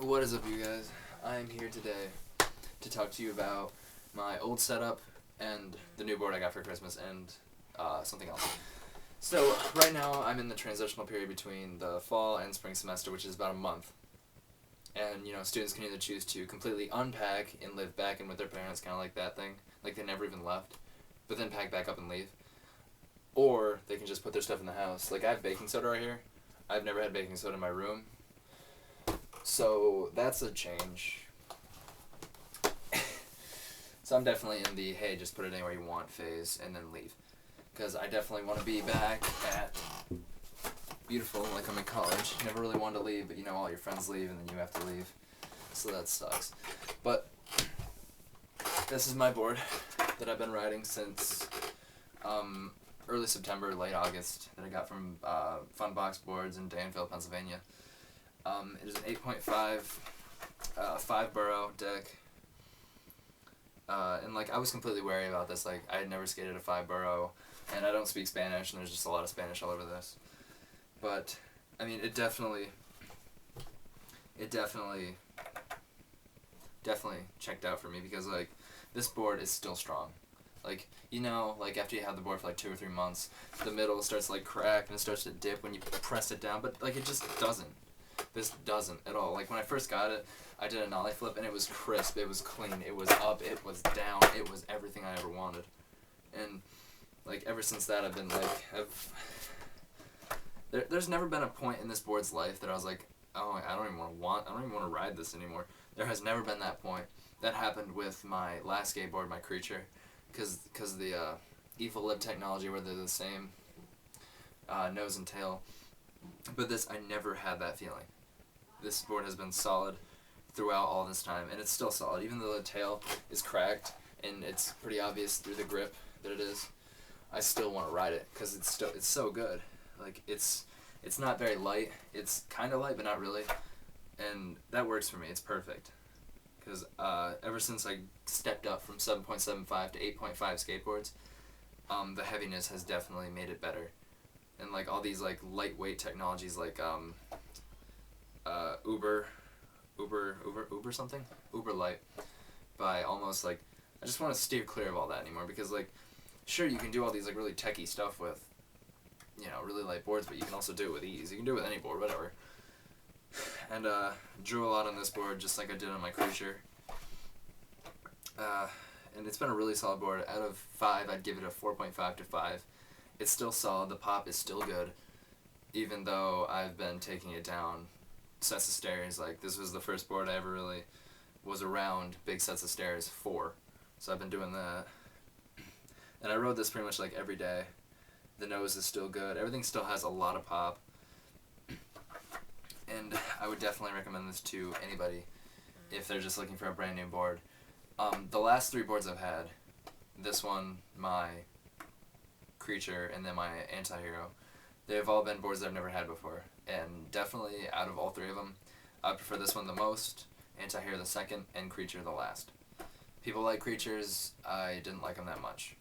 What is up, you guys? I am here today to talk to you about my old setup and the new board I got for Christmas and something else. So, right now I'm in the transitional period between the fall and spring semester, which is about a month. And, students can either choose to completely unpack and live back in with their parents, kind of like that thing, like they never even left, but then pack back up and leave. Or they can just put their stuff in the house. Like, I have baking soda right here. I've never had baking soda in my room. So that's a change. So I'm definitely in the, hey, just put it anywhere you want phase and then leave. Because I definitely want to be back at beautiful, like I'm in college. You never really wanted to leave, but all your friends leave and then you have to leave. So that sucks. But this is my board that I've been riding since early September, late August, that I got from Fun Box Boards in Danville, Pennsylvania. It is an 8.5, 5-burrow deck. And I was completely wary about this. I had never skated a 5-burrow, and I don't speak Spanish, and there's just a lot of Spanish all over this. But, it definitely checked out for me because, this board is still strong. After you have the board for 2 or 3 months, the middle starts to crack and it starts to dip when you press it down, but it just doesn't. This doesn't at all. When I first got it, I did a nollie flip and it was crisp, it was clean, it was up, it was down, it was everything I ever wanted. And ever since that I've been there's never been a point in this board's life that I was oh, I don't even want to ride this anymore. There has never been that point. That happened with my last skateboard, my Creature, because the evil lip technology where they're the same nose and tail. But this, I never had that feeling. This board has been solid throughout all this time, and it's still solid, even though the tail is cracked, and it's pretty obvious through the grip that it is. I still want to ride it, because it's so good. It's not very light. It's kind of light, but not really. And that works for me. It's perfect. Because ever since I stepped up from 7.75 to 8.5 skateboards, the heaviness has definitely made it better. And all these lightweight technologies Uber something? Uber Light by almost I just want to steer clear of all that anymore because sure you can do all these really techie stuff with really light boards, but you can also do it with ease. You can do it with any board, whatever. And drew a lot on this board just like I did on my Creature. And it's been a really solid board. Out of 5, I'd give it a 4.5 to 5. It's still solid. The pop is still good, even though I've been taking it down sets of stairs. This was the first board I ever really was around big sets of stairs for. So I've been doing that. And I rode this pretty much every day. The nose is still good. Everything still has a lot of pop. And I would definitely recommend this to anybody if they're just looking for a brand new board. The last 3 boards I've had, this one, my Creature, and then my Anti-Hero, they've all been boards I've never had before. And definitely, out of all 3 of them, I prefer this one the most, Anti-Hero the second, and Creature the last. People like Creatures, I didn't like them that much.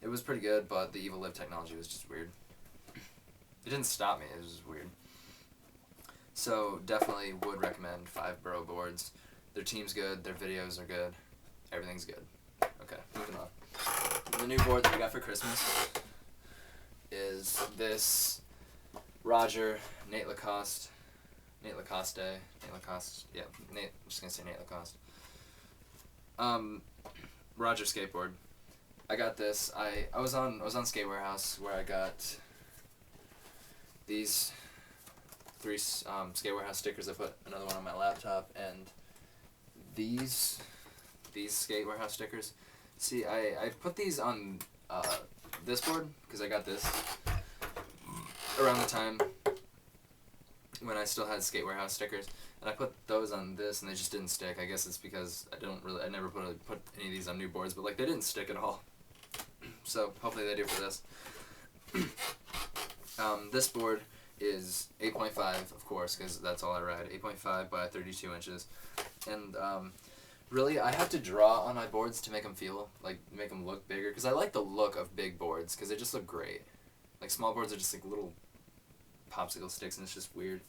It was pretty good, but the evil lip technology was just weird. It didn't stop me, it was just weird. So, definitely would recommend 5-burrow boards. Their team's good, their videos are good, everything's good. Okay, moving on. The new board that we got for Christmas is this Roger Nate Lacoste, I'm just gonna say Nate Lacoste. Roger skateboard. I got this. I was on Skate Warehouse where I got these 3 Skate Warehouse stickers. I put another one on my laptop, and these Skate Warehouse stickers. See, I put these on this board because I got this around the time when I still had Skate Warehouse stickers, and I put those on this and they just didn't stick. I guess it's because I never put any of these on new boards, but they didn't stick at all. So hopefully they do for this. This board is 8.5, of course, because that's all I ride. 8.5 by 32 inches, and really, I have to draw on my boards to make them make them look bigger, because I like the look of big boards, because they just look great. Small boards are just little popsicle sticks, and it's just weird.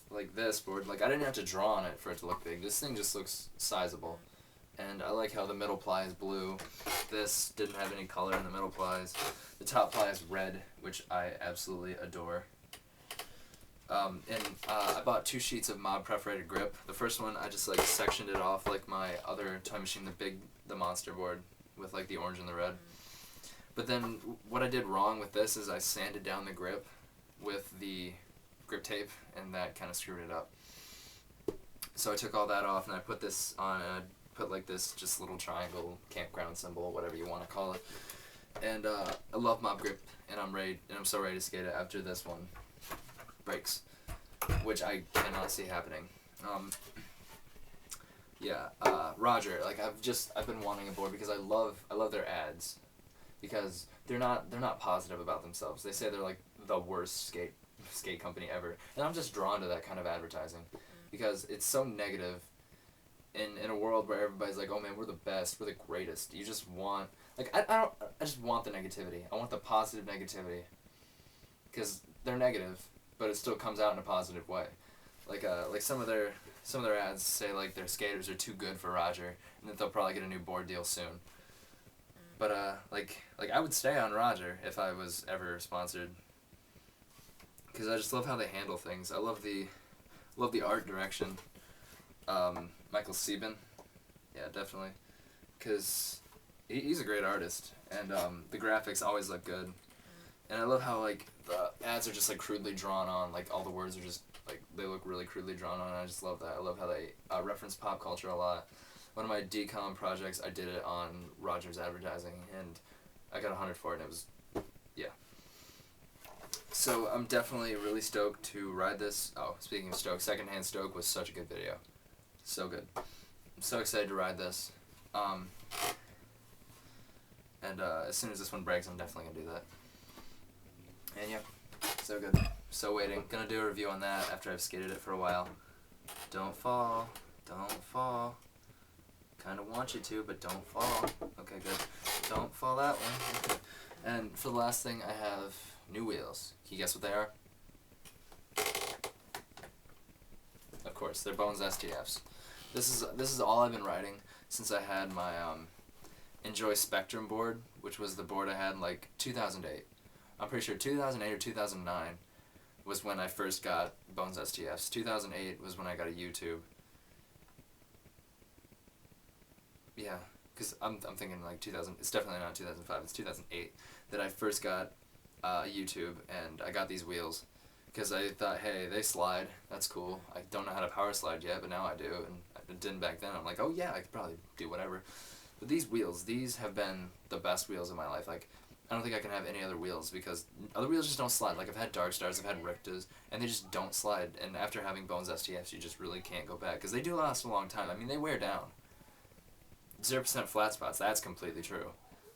like this board, like I didn't have to draw on it for it to look big. This thing just looks sizable. And I like how the middle ply is blue. This didn't have any color in the middle plies. The top ply is red, which I absolutely adore. I bought 2 sheets of mob perforated grip. The first one, I just like sectioned it off like my other toy machine, the monster board with like the orange and the red. But then what I did wrong with this is I sanded down the grip with the grip tape, and that kind of screwed it up. So I took all that off and I put this on, and I put like this just little triangle campground symbol, whatever you want to call it. And I love mob grip, and I'm so ready to skate it after this one breaks, which I cannot see happening. Roger, like I've been wanting a board because I love their ads, because they're not positive about themselves. They say they're like the worst skate company ever, and I'm just drawn to that kind of advertising because it's so negative. In a world where everybody's like, oh man, we're the best, we're the greatest, you just want, like, I just want the negativity. I want the positive negativity, because they're negative, but it still comes out in a positive way. Like some of their ads say like their skaters are too good for Roger, and that they'll probably get a new board deal soon. But like I would stay on Roger if I was ever sponsored, because I just love how they handle things. I love the art direction. Michael Sieben, yeah, definitely, because he's a great artist, and the graphics always look good, and I love how like the ads are just like crudely drawn on, like all the words are just like they look really crudely drawn on, and I just love that. I love how they reference pop culture a lot. One of my decom projects, I did it on Roger's advertising, and I got 100 for it, and it was, yeah. So I'm definitely really stoked to ride this. Oh, speaking of stoked, Secondhand Stoke was such a good video. So good. I'm so excited to ride this. As soon as this one breaks, I'm definitely going to do that. And yeah, so good. So waiting. Gonna do a review on that after I've skated it for a while. Don't fall. Don't fall. Kind of want you to, but don't fall. Okay, good. Don't fall that one. Okay. And for the last thing, I have new wheels. Can you guess what they are? Of course, they're Bones STFs. This is all I've been riding since I had my Enjoy Spectrum board, which was the board I had in like 2008. I'm pretty sure 2008 or 2009 was when I first got Bones STFs. 2008 was when I got a YouTube. Yeah, because I'm thinking like 2000. It's definitely not 2005. It's 2008 that I first got YouTube, and I got these wheels. Because I thought, hey, they slide. That's cool. I don't know how to power slide yet, but now I do, and I didn't back then. I'm like, oh yeah, I could probably do whatever. But these wheels, these have been the best wheels in my life. Like, I don't think I can have any other wheels because other wheels just don't slide. Like, I've had Dark Stars, I've had Rictas, and they just don't slide. And after having Bones STFs, you just really can't go back because they do last a long time. I mean, they wear down. 0% flat spots, that's completely true.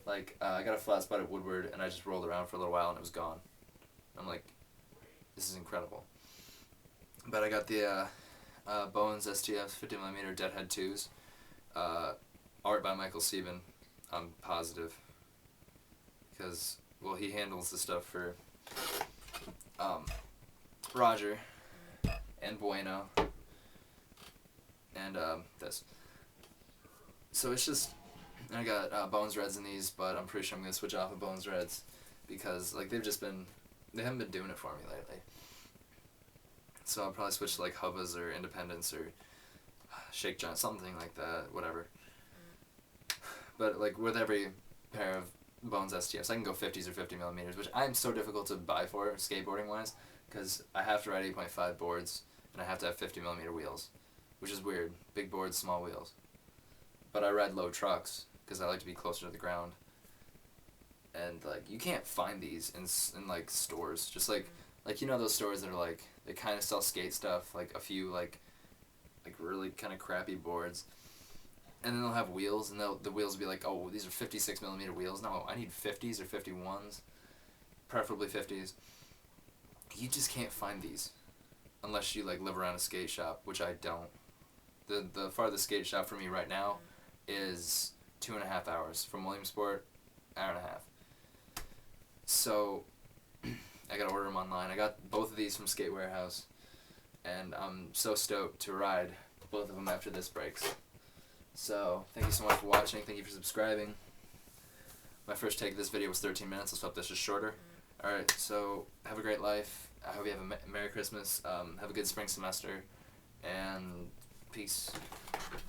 Like, I got a flat spot at Woodward, and I just rolled around for a little while, and it was gone. I'm like, this is incredible. But I got the Bones STFs 50mm Deadhead 2s. Art by Michael Sieben, I'm positive. Because, well, he handles the stuff for Roger and Bueno and this. So it's just, I got Bones Reds in these, but I'm pretty sure I'm going to switch off of Bones Reds because, like, they haven't been doing it for me lately. So I'll probably switch to, like, Hubbas or Independence or Shake John, something like that, whatever. But, like, with every pair of Bones STFs, I can go 50s or 50mm, which I'm so difficult to buy for, skateboarding-wise, because I have to ride 8.5 boards, and I have to have 50mm wheels, which is weird. Big boards, small wheels. But I ride low trucks, because I like to be closer to the ground. And, like, you can't find these in like, stores. Just, like, you know those stores that are, like, they kind of sell skate stuff, like, a few, like really kind of crappy boards. And then they'll have wheels, and the wheels will be like, oh, these are 56mm wheels. No, I need 50s or 51s, preferably 50s. You just can't find these unless you, like, live around a skate shop, which I don't. The farthest skate shop for me right now is 2.5 hours. From Williamsport, hour and a half. So I gotta order them online. I got both of these from Skate Warehouse. and I'm so stoked to ride both of them after this breaks. So, thank you so much for watching. Thank you for subscribing. My first take of this video was 13 minutes. Let's hope this is shorter. Alright, so have a great life. I hope you have a Merry Christmas. Have a good spring semester. And peace.